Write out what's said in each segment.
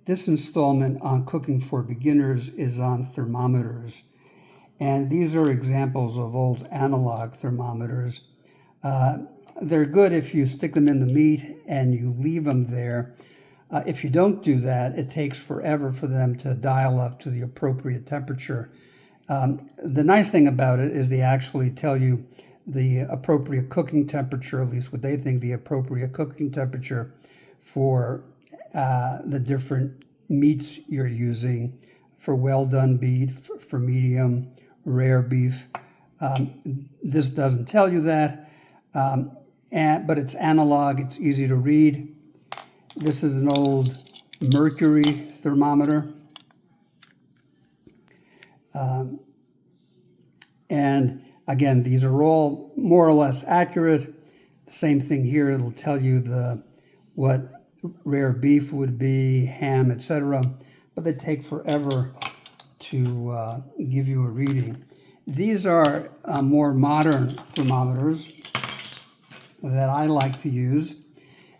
This installment on Cooking for Beginners is on thermometers. And these are examples of old analog thermometers. They're good if you stick them in the meat and you leave them there. If you don't do that, it takes forever for them to dial up to the appropriate temperature. The nice thing about it is they actually tell you the appropriate cooking temperature, at least what they think the appropriate cooking temperature for the different meats you're using, for well-done beef, for medium, rare beef. This doesn't tell you that, but it's analog, it's easy to read. This is an old mercury thermometer. And again, these are all more or less accurate. Same thing here, it'll tell you what rare beef would be, ham, etc. But they take forever to give you a reading. These are more modern thermometers that I like to use.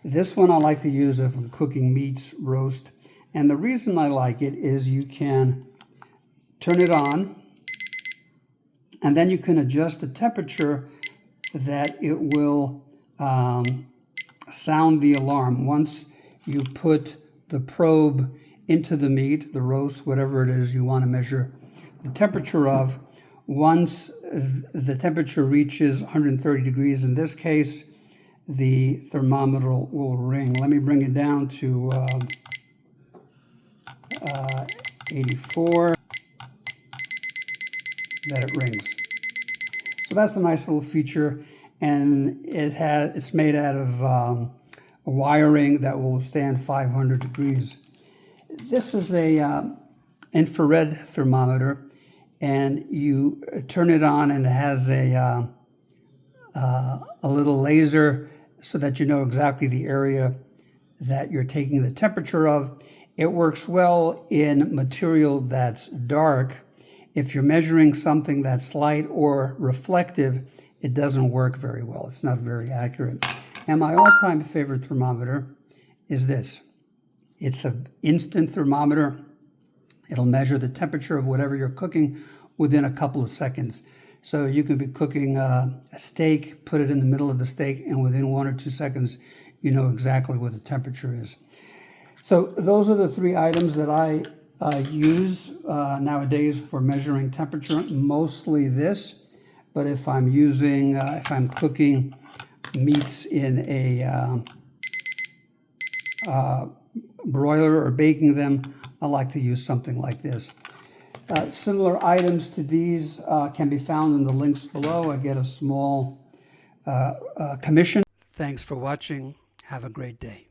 This one I like to use if I'm cooking meats, roast. And the reason I like it is you can turn it on, and then you can adjust the temperature that it will sound the alarm. Once you put the probe into the meat, the roast, whatever it is you want to measure the temperature of, once the temperature reaches 130 degrees, in this case, the thermometer will ring. Let me bring it down to 84, that it rings. So that's a nice little feature, and it's made out of wiring that will stand 500 degrees. This is a infrared thermometer, and you turn it on, and it has a little laser so that you know exactly the area that you're taking the temperature of. It works well in material that's dark. If you're measuring something that's light or reflective, it doesn't work very well. It's not very accurate. And my all-time favorite thermometer is this. It's an instant thermometer. It'll measure the temperature of whatever you're cooking within a couple of seconds. So you could be cooking a steak, put it in the middle of the steak, and within 1 or 2 seconds, you know exactly what the temperature is. So those are the 3 items that I use nowadays for measuring temperature, mostly this. But if I'm cooking meats in a broiler or baking them, I like to use something like this. Similar items to these can be found in the links below. I get a small commission. Thanks for watching. Have a great day.